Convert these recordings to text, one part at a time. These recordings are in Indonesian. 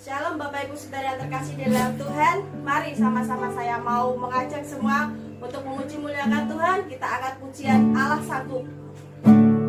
Shalom Bapak Ibu Saudara yang terkasih di dalam Tuhan. Mari sama-sama saya mau mengajak semua untuk memuji muliakan Tuhan. Kita angkat pujian Allah Sanggup. Segala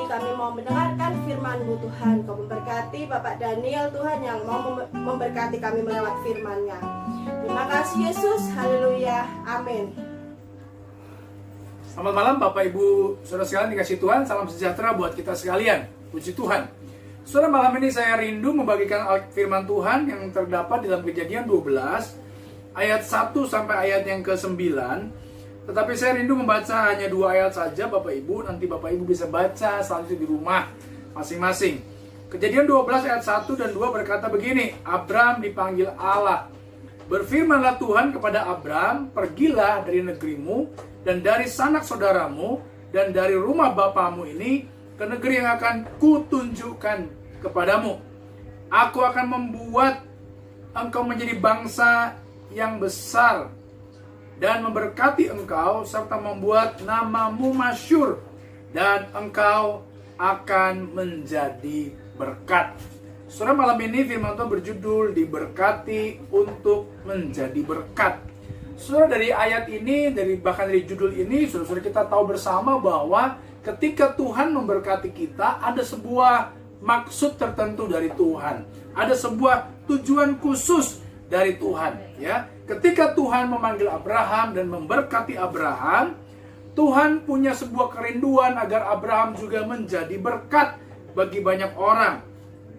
kami mau mendengarkan firman-Mu Tuhan. Kau memberkati Bapak Daniel Tuhan yang mau memberkati kami melewat firman-Nya. Terima kasih Yesus, haleluya, amin. Selamat malam Bapak Ibu Saudara sekalian dikasih Tuhan, salam sejahtera buat kita sekalian, puji Tuhan. Saudara, malam ini saya rindu membagikan firman Tuhan yang terdapat dalam Kejadian 12 ayat 1 sampai ayat yang ke-9. Tetapi saya rindu membaca hanya 2 ayat saja Bapak Ibu. Nanti Bapak Ibu bisa baca selanjutnya di rumah masing-masing. Kejadian 12 ayat 1 dan 2 berkata begini. Abram dipanggil Allah. Berfirmanlah Tuhan kepada Abram, pergilah dari negerimu dan dari sanak saudaramu dan dari rumah bapamu ini ke negeri yang akan kutunjukkan kepadamu. Aku akan membuat engkau menjadi bangsa yang besar dan memberkati engkau serta membuat namamu masyhur dan engkau akan menjadi berkat. Saudara, malam ini firman Tuhan berjudul diberkati untuk menjadi berkat. Saudara, dari ayat ini, bahkan dari judul ini, saudara kita tahu bersama bahwa ketika Tuhan memberkati kita, ada sebuah maksud tertentu dari Tuhan. Ada sebuah tujuan khusus dari Tuhan, ya. Ketika Tuhan memanggil Abraham dan memberkati Abraham, Tuhan punya sebuah kerinduan agar Abraham juga menjadi berkat bagi banyak orang.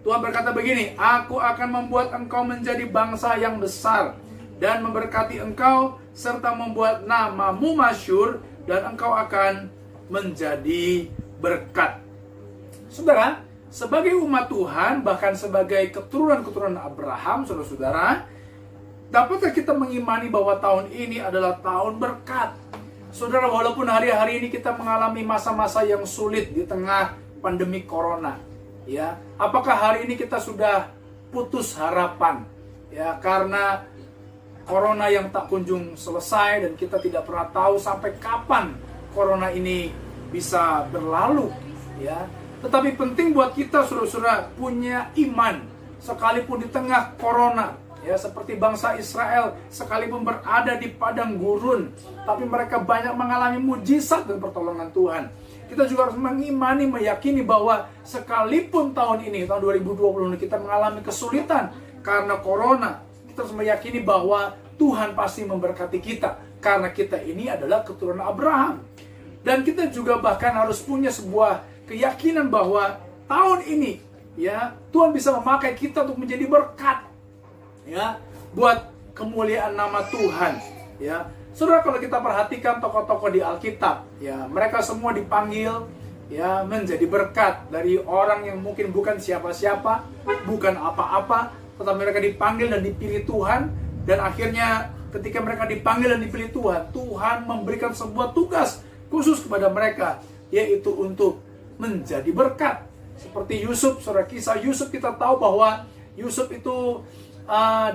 Tuhan berkata begini, aku akan membuat engkau menjadi bangsa yang besar dan memberkati engkau serta membuat namamu masyhur dan engkau akan menjadi berkat. Saudara, sebagai umat Tuhan, bahkan sebagai keturunan-keturunan Abraham, saudara-saudara, dapatkah kita mengimani bahwa tahun ini adalah tahun berkat? Saudara, walaupun hari-hari ini kita mengalami masa-masa yang sulit di tengah pandemi corona, ya, apakah hari ini kita sudah putus harapan, ya, karena corona yang tak kunjung selesai dan kita tidak pernah tahu sampai kapan corona ini bisa berlalu, ya. Tetapi penting buat kita, saudara-saudara, punya iman sekalipun di tengah corona. Ya, seperti bangsa Israel sekalipun berada di padang gurun, tapi mereka banyak mengalami mujizat dan pertolongan Tuhan. Kita juga harus mengimani, meyakini bahwa sekalipun tahun ini, tahun 2020 kita mengalami kesulitan karena corona, kita harus meyakini bahwa Tuhan pasti memberkati kita karena kita ini adalah keturunan Abraham. Dan kita juga bahkan harus punya sebuah keyakinan bahwa tahun ini, ya, Tuhan bisa memakai kita untuk menjadi berkat, ya, buat kemuliaan nama Tuhan, ya. Saudara, kalau kita perhatikan tokoh-tokoh di Alkitab, ya, mereka semua dipanggil, ya, menjadi berkat dari orang yang mungkin bukan siapa-siapa, bukan apa-apa, tetapi mereka dipanggil dan dipilih Tuhan, dan akhirnya ketika mereka dipanggil dan dipilih Tuhan, Tuhan memberikan sebuah tugas khusus kepada mereka, yaitu untuk menjadi berkat. Seperti Yusuf, saudara, kisah Yusuf kita tahu bahwa Yusuf itu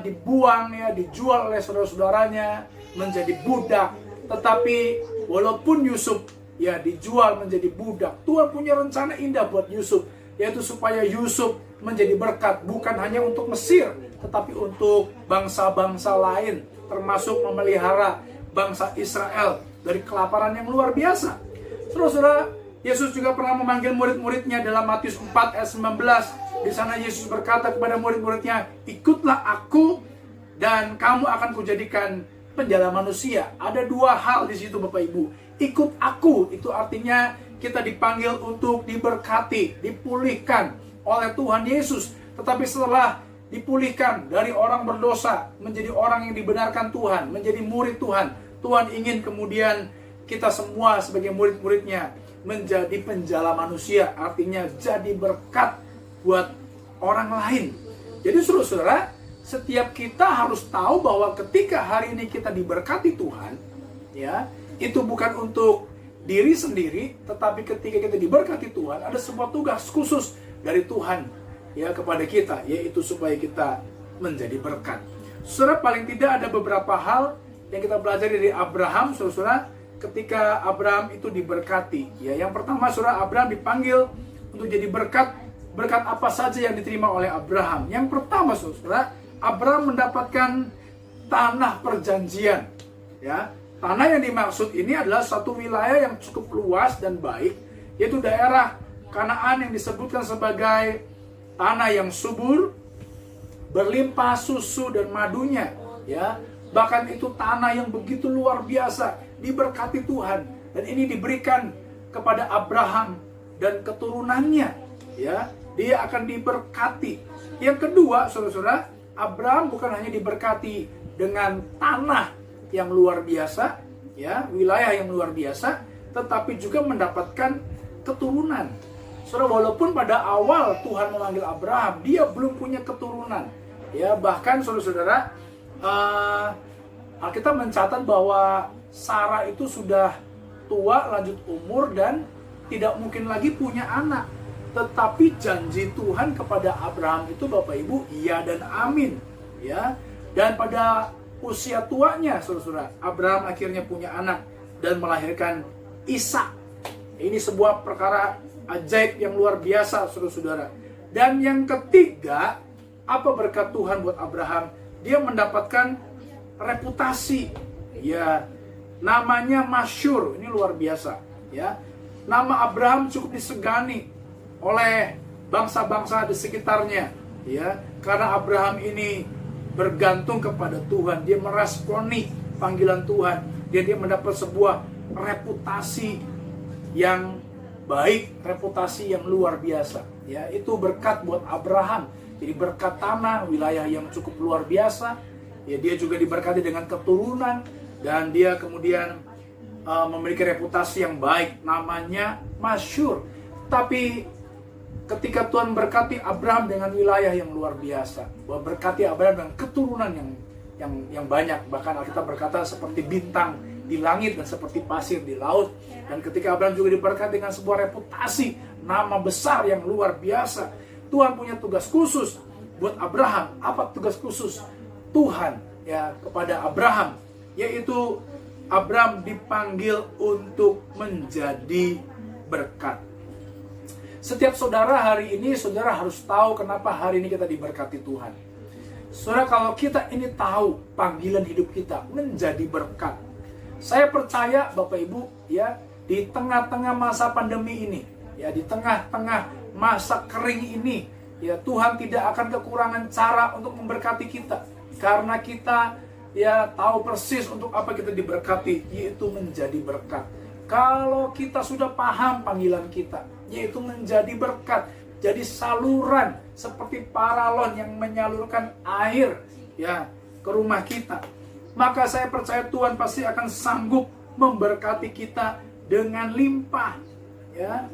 dibuang, ya, dijual oleh saudara-saudaranya menjadi budak. Tetapi walaupun Yusuf, ya, dijual menjadi budak, Tuhan punya rencana indah buat Yusuf, yaitu supaya Yusuf menjadi berkat bukan hanya untuk Mesir, tetapi untuk bangsa-bangsa lain, termasuk memelihara bangsa Israel dari kelaparan yang luar biasa. Saudara-saudara, Yesus juga pernah memanggil murid-muridnya dalam Matius 4 ayat 19. Di sana Yesus berkata kepada murid-muridnya, ikutlah aku dan kamu akan kujadikan penjala manusia. Ada 2 hal di situ Bapak Ibu. Ikut aku, itu artinya kita dipanggil untuk diberkati, dipulihkan oleh Tuhan Yesus. Tetapi setelah dipulihkan dari orang berdosa, menjadi orang yang dibenarkan Tuhan, menjadi murid Tuhan, Tuhan ingin kemudian kita semua sebagai murid-muridnya menjadi penjala manusia, artinya jadi berkat buat orang lain. Jadi saudara-saudara, setiap kita harus tahu bahwa ketika hari ini kita diberkati Tuhan, ya, itu bukan untuk diri sendiri, tetapi ketika kita diberkati Tuhan, ada sebuah tugas khusus dari Tuhan, ya, kepada kita, yaitu supaya kita menjadi berkat. Saudara, paling tidak ada beberapa hal yang kita belajar dari Abraham, saudara, ketika Abraham itu diberkati. Ya, yang pertama, saudara, Abraham dipanggil untuk jadi berkat. Berkat apa saja yang diterima oleh Abraham? Yang pertama, saudara, Abraham mendapatkan tanah perjanjian. Ya, tanah yang dimaksud ini adalah satu wilayah yang cukup luas dan baik, yaitu daerah Kanaan yang disebutkan sebagai tanah yang subur, berlimpah susu dan madunya, ya. Bahkan itu tanah yang begitu luar biasa, diberkati Tuhan, dan ini diberikan kepada Abraham dan keturunannya, ya. Dia akan diberkati. Yang kedua, saudara-saudara, Abraham bukan hanya diberkati dengan tanah yang luar biasa, ya, wilayah yang luar biasa, tetapi juga mendapatkan keturunan. Saudara, walaupun pada awal Tuhan memanggil Abraham, dia belum punya keturunan. Ya, bahkan saudara-saudara, Alkitab mencatat bahwa Sarah itu sudah tua, lanjut umur, dan tidak mungkin lagi punya anak. Tetapi janji Tuhan kepada Abraham itu, Bapak Ibu, iya dan amin. Ya, dan pada usia tuanya, saudara-saudara, Abraham akhirnya punya anak dan melahirkan Ishak. Ini sebuah perkara ajaib yang luar biasa, saudara-saudara. Dan yang ketiga, apa berkat Tuhan buat Abraham? Dia mendapatkan reputasi, ya, namanya masyhur. Ini luar biasa, ya. Nama Abraham cukup disegani oleh bangsa-bangsa di sekitarnya, ya, karena Abraham ini bergantung kepada Tuhan. Dia meresponi panggilan Tuhan. Dia mendapat sebuah reputasi yang baik, reputasi yang luar biasa, ya. Itu berkat buat Abraham. Jadi berkat tanah, wilayah yang cukup luar biasa, ya. Dia juga diberkati dengan keturunan, dan dia kemudian memiliki reputasi yang baik, namanya masyhur. Tapi ketika Tuhan berkati Abraham dengan wilayah yang luar biasa, berkati Abraham dengan keturunan yang banyak, bahkan Alkitab berkata seperti bintang di langit dan seperti pasir di laut. Dan ketika Abraham juga diberkati dengan sebuah reputasi, nama besar yang luar biasa, Tuhan punya tugas khusus buat Abraham. Apa tugas khusus Tuhan, ya, kepada Abraham? Yaitu Abraham dipanggil untuk menjadi berkat. Setiap saudara hari ini, saudara harus tahu kenapa hari ini kita diberkati Tuhan. Saudara, kalau kita ini tahu panggilan hidup kita menjadi berkat, saya percaya Bapak Ibu, ya, di tengah-tengah masa pandemi ini, ya, di tengah-tengah masa kering ini, ya, Tuhan tidak akan kekurangan cara untuk memberkati kita, karena kita, ya, tahu persis untuk apa kita diberkati, yaitu menjadi berkat. Kalau kita sudah paham panggilan kita, yaitu menjadi berkat, jadi saluran seperti paralon yang menyalurkan air, ya, ke rumah kita, maka saya percaya Tuhan pasti akan sanggup memberkati kita dengan limpah, ya.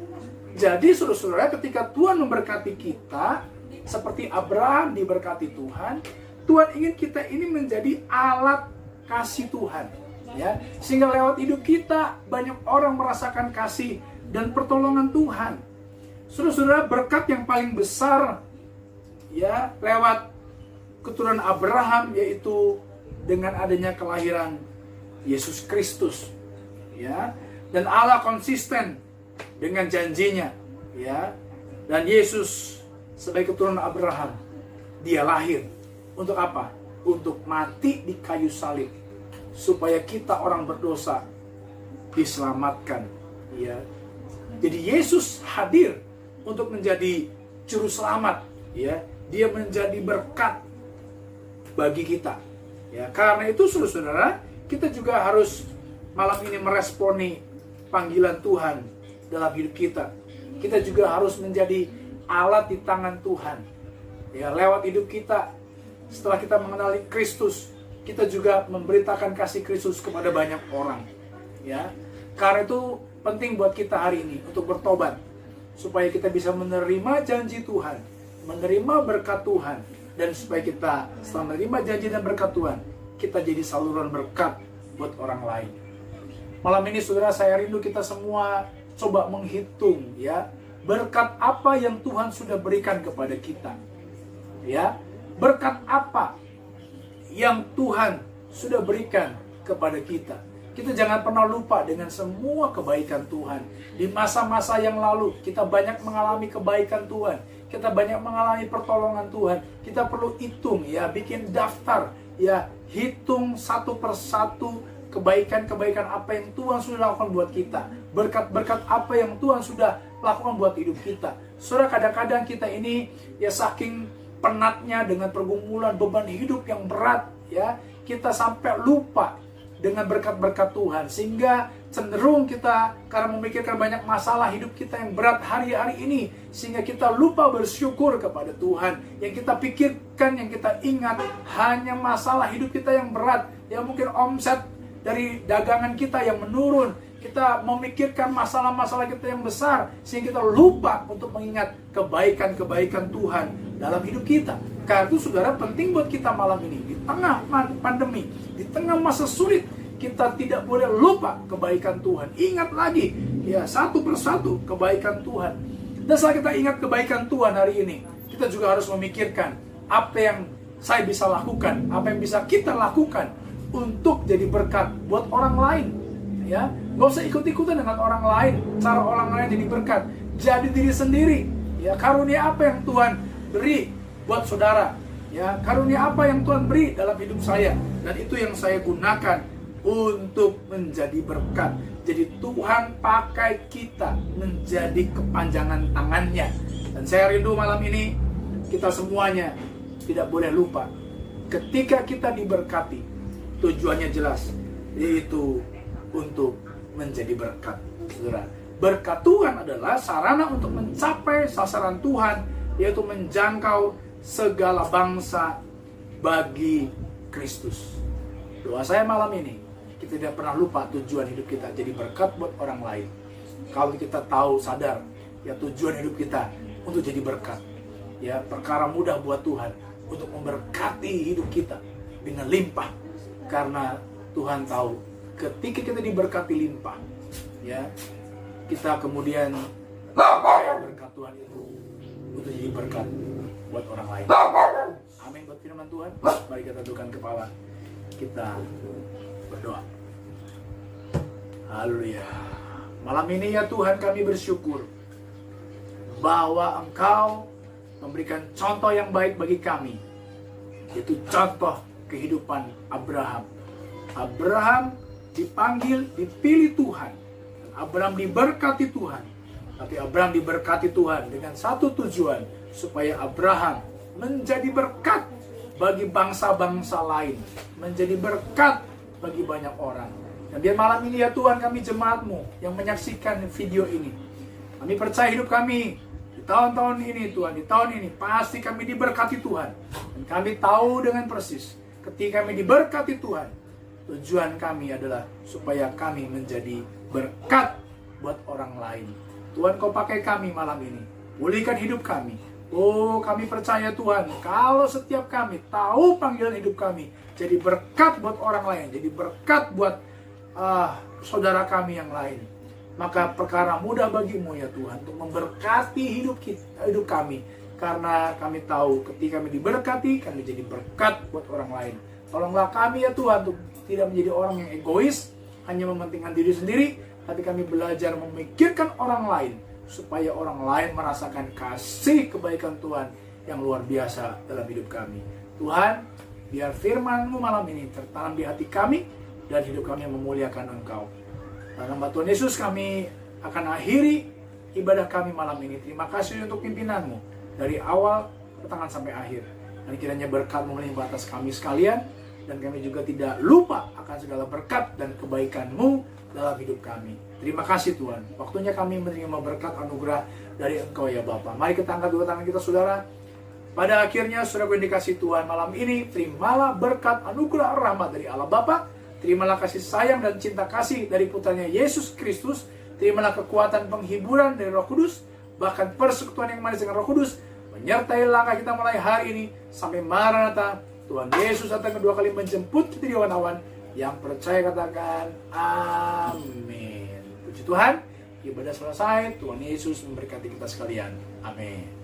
Jadi saudara-saudara, ketika Tuhan memberkati kita seperti Abraham diberkati Tuhan, Tuhan ingin kita ini menjadi alat kasih Tuhan, ya, sehingga lewat hidup kita banyak orang merasakan kasih dan pertolongan Tuhan. Saudara-saudara, berkat yang paling besar, ya, lewat keturunan Abraham, yaitu dengan adanya kelahiran Yesus Kristus, ya. Dan Allah konsisten dengan janjinya, ya. Dan Yesus sebagai keturunan Abraham, dia lahir untuk apa? Untuk mati di kayu salib, supaya kita orang berdosa diselamatkan, ya. Jadi Yesus hadir untuk menjadi juru selamat, ya. Dia menjadi berkat bagi kita, ya. Karena itu saudara-saudara, kita juga harus malam ini meresponi panggilan Tuhan dalam hidup kita. Kita juga harus menjadi alat di tangan Tuhan, ya. Lewat hidup kita, setelah kita mengenali Kristus, kita juga memberitakan kasih Kristus kepada banyak orang, ya. Karena itu penting buat kita hari ini untuk bertobat, supaya kita bisa menerima janji Tuhan, menerima berkat Tuhan, dan supaya kita setelah menerima janji dan berkat Tuhan, kita jadi saluran berkat buat orang lain. Malam ini saudara, saya rindu kita semua coba menghitung, ya, berkat apa yang Tuhan sudah berikan kepada kita, ya. Berkat apa yang Tuhan sudah berikan kepada kita. Kita jangan pernah lupa dengan semua kebaikan Tuhan. Di masa-masa yang lalu kita banyak mengalami kebaikan Tuhan, kita banyak mengalami pertolongan Tuhan. Kita perlu hitung, ya, bikin daftar, ya, hitung satu persatu kebaikan-kebaikan apa yang Tuhan sudah lakukan buat kita. Berkat-berkat apa yang Tuhan sudah lakukan buat hidup kita. Saudara, kadang-kadang kita ini ya saking penatnya dengan pergumulan beban hidup yang berat, ya kita sampai lupa dengan berkat-berkat Tuhan, sehingga cenderung kita karena memikirkan banyak masalah hidup kita yang berat hari-hari ini, sehingga kita lupa bersyukur kepada Tuhan. Yang kita pikirkan, yang kita ingat hanya masalah hidup kita yang berat, ya mungkin omset dari dagangan kita yang menurun. Kita memikirkan masalah-masalah kita yang besar, sehingga kita lupa untuk mengingat kebaikan-kebaikan Tuhan dalam hidup kita. Karena itu saudara, penting buat kita malam ini, di tengah pandemi, di tengah masa sulit, kita tidak boleh lupa kebaikan Tuhan. Ingat lagi, ya satu persatu kebaikan Tuhan. Dan setelah kita ingat kebaikan Tuhan hari ini, kita juga harus memikirkan apa yang saya bisa lakukan, apa yang bisa kita lakukan untuk jadi berkat buat orang lain. Ya, nggak usah ikut-ikutan dengan orang lain, cara orang lain jadi berkat. Jadi diri sendiri. Ya, karunia apa yang Tuhan beri buat saudara? Ya, karunia apa yang Tuhan beri dalam hidup saya? Dan itu yang saya gunakan untuk menjadi berkat. Jadi Tuhan pakai kita menjadi kepanjangan tangannya. Dan saya rindu malam ini kita semuanya tidak boleh lupa, ketika kita diberkati, tujuannya jelas, yaitu untuk menjadi berkat. Saudara, berkat Tuhan adalah sarana untuk mencapai sasaran Tuhan, yaitu menjangkau segala bangsa bagi Kristus. Doa saya malam ini, kita tidak pernah lupa tujuan hidup kita jadi berkat buat orang lain. Kalau kita tahu, sadar, ya tujuan hidup kita untuk jadi berkat, ya perkara mudah buat Tuhan untuk memberkati hidup kita dengan limpah. Karena Tuhan tahu ketika kita diberkati limpah, ya kita kemudian berkat Tuhan itu untuk jadi berkat buat orang lain. Amin buat firman Tuhan. Mari kita tundukkan kepala, kita berdoa. Haleluya. Malam ini ya Tuhan, kami bersyukur bahwa Engkau memberikan contoh yang baik bagi kami, yaitu contoh kehidupan Abraham. Abraham dipanggil, dipilih Tuhan. Abraham diberkati Tuhan. Tapi Abraham diberkati Tuhan dengan satu tujuan, supaya Abraham menjadi berkat bagi bangsa-bangsa lain, menjadi berkat bagi banyak orang. Dan biar malam ini ya Tuhan, kami jemaat-Mu yang menyaksikan video ini, kami percaya hidup kami di tahun-tahun ini Tuhan, di tahun ini pasti kami diberkati Tuhan. Dan kami tahu dengan persis, ketika kami diberkati Tuhan, tujuan kami adalah supaya kami menjadi berkat buat orang lain. Tuhan, Kau pakai kami malam ini, pulihkan hidup kami. Oh, kami percaya Tuhan, kalau setiap kami tahu panggilan hidup kami, jadi berkat buat orang lain, jadi berkat buat saudara kami yang lain, maka perkara mudah bagi-Mu ya Tuhan untuk memberkati hidup kami. Karena kami tahu ketika kami diberkati, kami jadi berkat buat orang lain. Tolonglah kami ya Tuhan untuk tidak menjadi orang yang egois, hanya mementingkan diri sendiri, tapi kami belajar memikirkan orang lain, supaya orang lain merasakan kasih kebaikan Tuhan yang luar biasa dalam hidup kami. Tuhan, biar firman-Mu malam ini tertanam di hati kami, dan hidup kami yang memuliakan Engkau. Dalam nama Tuhan Yesus kami akan akhiri ibadah kami malam ini. Terima kasih untuk pimpinan-Mu dari awal pertengahan sampai akhir. Dan kiranya berkat-Mu melimpah atas kami sekalian, dan kami juga tidak lupa akan segala berkat dan kebaikan-Mu dalam hidup kami. Terima kasih Tuhan. Waktunya kami menerima berkat anugerah dari Engkau ya Bapa. Mari kita angkat dua tangan kita saudara. Pada akhirnya saudara yang dikasih Tuhan malam ini, terimalah berkat anugerah rahmat dari Allah Bapa. Terimalah kasih sayang dan cinta kasih dari putranya Yesus Kristus. Terimalah kekuatan penghiburan dari Roh Kudus, bahkan persekutuan yang manis dengan Roh Kudus menyertai langkah kita mulai hari ini sampai Maranatha. Tuhan Yesus datang kedua kali menjemput kita di awan-awan. Yang percaya katakan amin. Puji Tuhan, ibadah selesai. Tuhan Yesus memberkati kita sekalian. Amin.